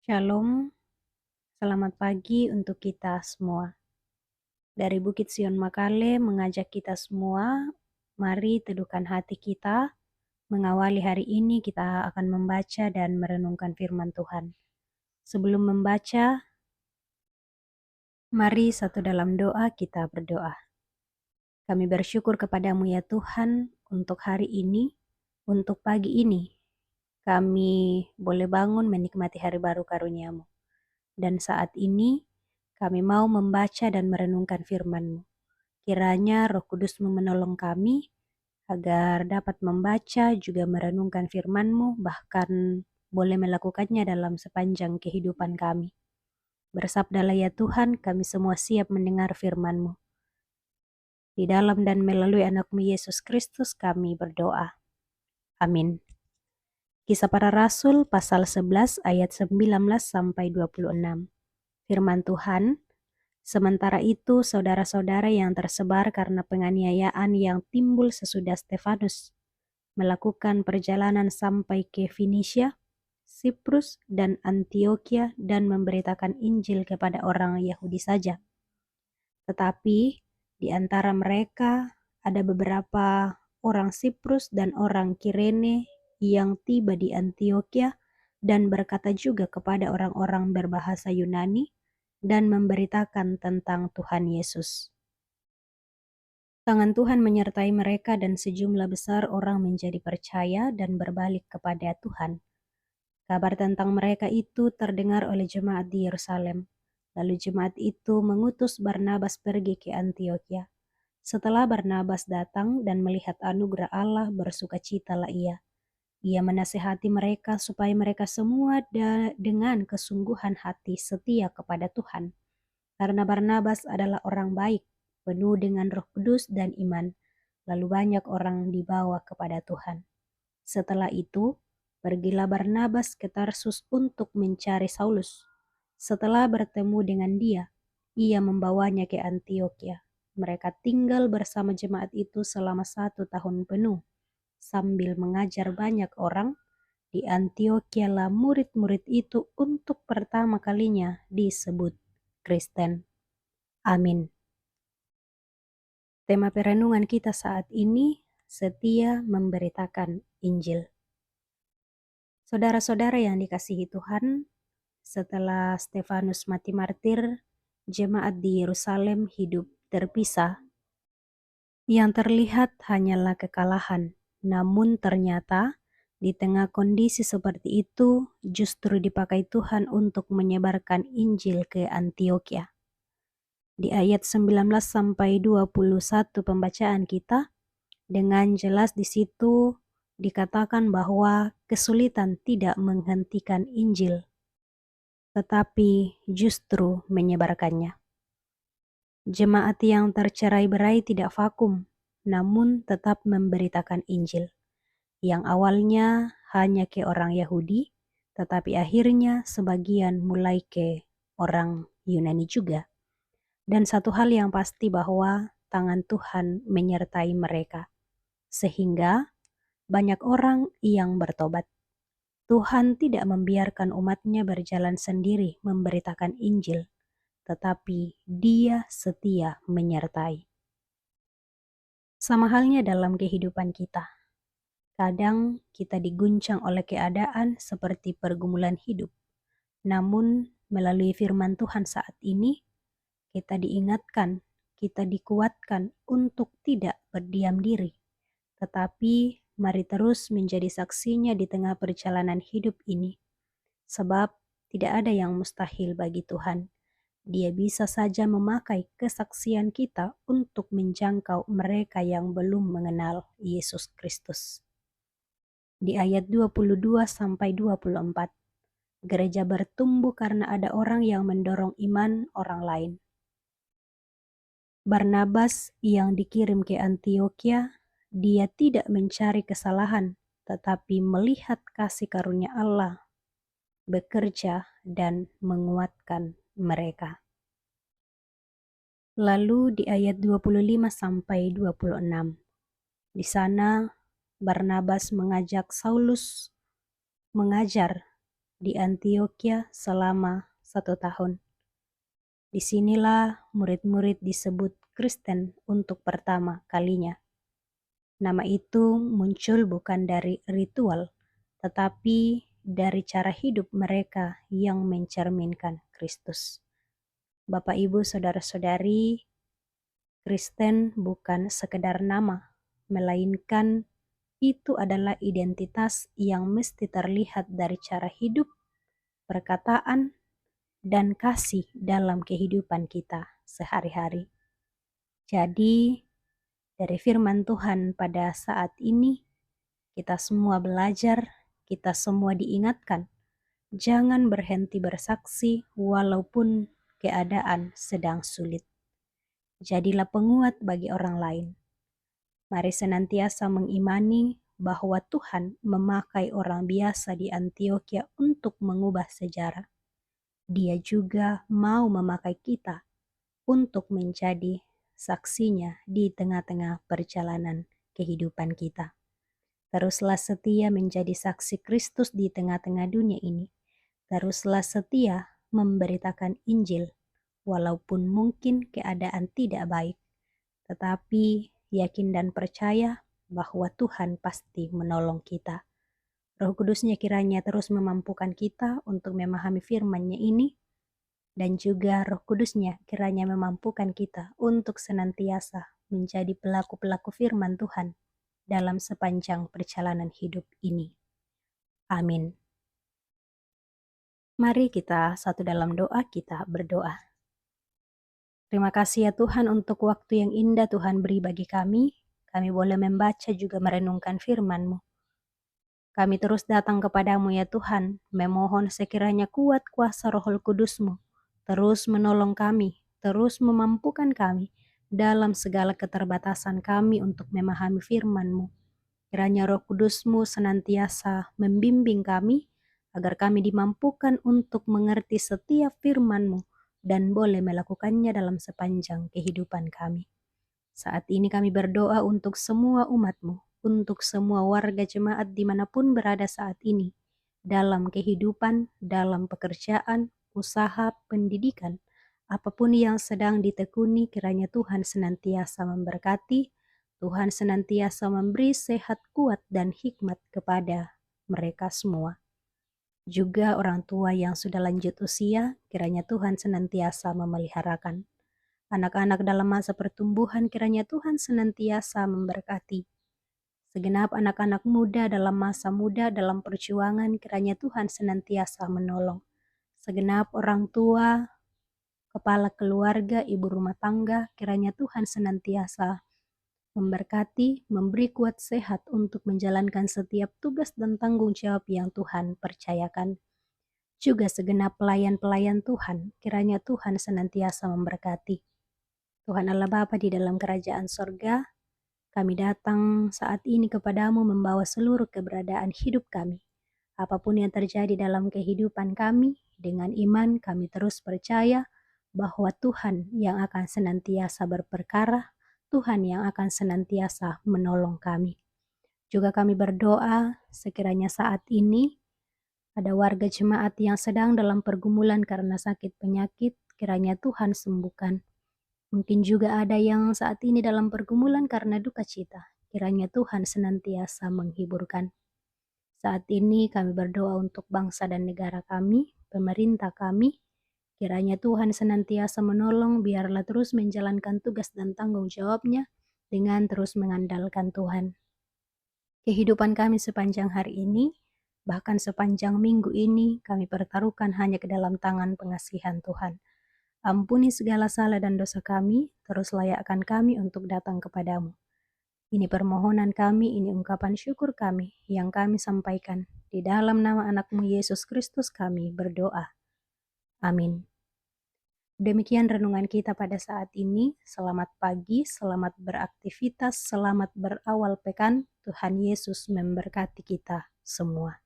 Shalom, selamat pagi untuk kita semua. Dari Bukit Sion Makale mengajak kita semua, mari teduhkan hati kita. Mengawali hari ini kita akan membaca dan merenungkan firman Tuhan. Sebelum membaca, mari satu dalam doa kita berdoa. Kami bersyukur kepadamu ya Tuhan untuk hari ini, untuk pagi ini. Kami boleh bangun menikmati hari baru karunia-Mu. Dan saat ini kami mau membaca dan merenungkan firman-Mu. Kiranya Roh Kudus-Mu menolong kami agar dapat membaca juga merenungkan firman-Mu, bahkan boleh melakukannya dalam sepanjang kehidupan kami. Bersabdalah ya Tuhan, kami semua siap mendengar firman-Mu. Di dalam dan melalui anak-Mu Yesus Kristus kami berdoa. Amin. Kisah Para Rasul pasal 11 ayat 19 sampai 26. Firman Tuhan, sementara itu saudara-saudara yang tersebar karena penganiayaan yang timbul sesudah Stefanus melakukan perjalanan sampai ke Finisia, Siprus, dan Antioquia dan memberitakan Injil kepada orang Yahudi saja. Tetapi di antara mereka ada beberapa orang Siprus dan orang Kirene yang tiba di Antioquia dan berkata juga kepada orang-orang berbahasa Yunani dan memberitakan tentang Tuhan Yesus. Tangan Tuhan menyertai mereka dan sejumlah besar orang menjadi percaya dan berbalik kepada Tuhan. Kabar tentang mereka itu terdengar oleh jemaat di Yerusalem. Lalu jemaat itu mengutus Barnabas pergi ke Antioquia. Setelah Barnabas datang dan melihat anugerah Allah, bersukacitalah ia. Ia menasihati mereka supaya mereka semua dengan kesungguhan hati setia kepada Tuhan. Karena Barnabas adalah orang baik, penuh dengan Roh Kudus dan iman. Lalu banyak orang dibawa kepada Tuhan. Setelah itu, pergilah Barnabas ke Tarsus untuk mencari Saulus. Setelah bertemu dengan dia, ia membawanya ke Antioquia. Mereka tinggal bersama jemaat itu selama 1 tahun penuh. Sambil mengajar banyak orang, di Antioquia lah murid-murid itu untuk pertama kalinya disebut Kristen. Amin. Tema perenungan kita saat ini, setia memberitakan Injil. Saudara-saudara yang dikasihi Tuhan, setelah Stefanus mati martir, jemaat di Yerusalem hidup terpisah. Yang terlihat hanyalah kekalahan, namun ternyata di tengah kondisi seperti itu justru dipakai Tuhan untuk menyebarkan Injil ke Antioquia. Di ayat 19 sampai 21 pembacaan kita, dengan jelas di situ dikatakan bahwa kesulitan tidak menghentikan Injil, tetapi justru menyebarkannya. Jemaat yang tercerai-berai tidak vakum, namun tetap memberitakan Injil, yang awalnya hanya ke orang Yahudi, tetapi akhirnya sebagian mulai ke orang Yunani juga. Dan satu hal yang pasti bahwa tangan Tuhan menyertai mereka, sehingga banyak orang yang bertobat. Tuhan tidak membiarkan umatnya berjalan sendiri memberitakan Injil, tetapi Dia setia menyertai. Sama halnya dalam kehidupan kita. Kadang kita diguncang oleh keadaan seperti pergumulan hidup. Namun melalui firman Tuhan saat ini, kita diingatkan, kita dikuatkan untuk tidak berdiam diri. Tetapi mari terus menjadi saksinya di tengah perjalanan hidup ini. Sebab tidak ada yang mustahil bagi Tuhan. Dia bisa saja memakai kesaksian kita untuk menjangkau mereka yang belum mengenal Yesus Kristus. Di ayat 22 sampai 24, gereja bertumbuh karena ada orang yang mendorong iman orang lain. Barnabas yang dikirim ke Antioquia, dia tidak mencari kesalahan, tetapi melihat kasih karunia Allah bekerja dan menguatkan mereka. Lalu di ayat 25 sampai 26, di sana Barnabas mengajak Saulus mengajar di Antioquia selama 1 tahun. Disinilah murid-murid disebut Kristen untuk pertama kalinya. Nama itu muncul bukan dari ritual, tetapi dari cara hidup mereka yang mencerminkan Kristus. Bapak, Ibu, Saudara-saudari, Kristen bukan sekedar nama, melainkan itu adalah identitas yang mesti terlihat dari cara hidup, perkataan, dan kasih dalam kehidupan kita sehari-hari. Jadi, dari firman Tuhan pada saat ini, kita semua belajar, kita semua diingatkan, jangan berhenti bersaksi walaupun keadaan sedang sulit. Jadilah penguat bagi orang lain. Mari senantiasa mengimani bahwa Tuhan memakai orang biasa di Antioquia untuk mengubah sejarah. Dia juga mau memakai kita untuk menjadi saksinya di tengah-tengah perjalanan kehidupan kita. Teruslah setia menjadi saksi Kristus di tengah-tengah dunia ini. Teruslah setia memberitakan Injil, walaupun mungkin keadaan tidak baik. Tetapi yakin dan percaya bahwa Tuhan pasti menolong kita. Roh Kudusnya kiranya terus memampukan kita untuk memahami firman-Nya ini, dan juga Roh Kudusnya kiranya memampukan kita untuk senantiasa menjadi pelaku-pelaku firman Tuhan dalam sepanjang perjalanan hidup ini. Amin. Mari kita satu dalam doa, kita berdoa. Terima kasih ya Tuhan untuk waktu yang indah Tuhan beri bagi kami. Kami boleh membaca juga merenungkan firman-Mu. Kami terus datang kepadamu ya Tuhan, memohon sekiranya kuat kuasa Roh Kudus-Mu, terus menolong kami, terus memampukan kami dalam segala keterbatasan kami untuk memahami firman-Mu. Kiranya Roh Kudus-Mu senantiasa membimbing kami, agar kami dimampukan untuk mengerti setiap firman-Mu dan boleh melakukannya dalam sepanjang kehidupan kami. Saat ini kami berdoa untuk semua umat-Mu, untuk semua warga jemaat dimanapun berada saat ini, dalam kehidupan, dalam pekerjaan, usaha, pendidikan, apapun yang sedang ditekuni, kiranya Tuhan senantiasa memberkati, Tuhan senantiasa memberi sehat kuat dan hikmat kepada mereka semua. Juga orang tua yang sudah lanjut usia, kiranya Tuhan senantiasa memeliharakan. Anak-anak dalam masa pertumbuhan, kiranya Tuhan senantiasa memberkati. Segenap anak-anak muda dalam masa muda, dalam perjuangan, kiranya Tuhan senantiasa menolong. Segenap orang tua, kepala keluarga, ibu rumah tangga, kiranya Tuhan senantiasa memberkati, memberi kuat sehat untuk menjalankan setiap tugas dan tanggung jawab yang Tuhan percayakan. Juga segenap pelayan-pelayan Tuhan, kiranya Tuhan senantiasa memberkati. Tuhan Allah Bapa di dalam kerajaan sorga, kami datang saat ini kepadamu membawa seluruh keberadaan hidup kami. Apapun yang terjadi dalam kehidupan kami, dengan iman kami terus percaya bahwa Tuhan yang akan senantiasa berperkara, Tuhan yang akan senantiasa menolong kami. Juga kami berdoa sekiranya saat ini ada warga jemaat yang sedang dalam pergumulan karena sakit penyakit, kiranya Tuhan sembuhkan. Mungkin juga ada yang saat ini dalam pergumulan karena duka cita. Kiranya Tuhan senantiasa menghiburkan. Saat ini kami berdoa untuk bangsa dan negara kami, pemerintah kami. Kiranya Tuhan senantiasa menolong, biarlah terus menjalankan tugas dan tanggung jawabnya dengan terus mengandalkan Tuhan. Kehidupan kami sepanjang hari ini, bahkan sepanjang minggu ini, kami pertaruhkan hanya ke dalam tangan pengasihan Tuhan. Ampuni segala salah dan dosa kami, terus layakkan kami untuk datang kepadamu. Ini permohonan kami, ini ungkapan syukur kami yang kami sampaikan. Di dalam nama anakmu Yesus Kristus kami berdoa. Amin. Demikian renungan kita pada saat ini. Selamat pagi, selamat beraktivitas, selamat berawal pekan. Tuhan Yesus memberkati kita semua.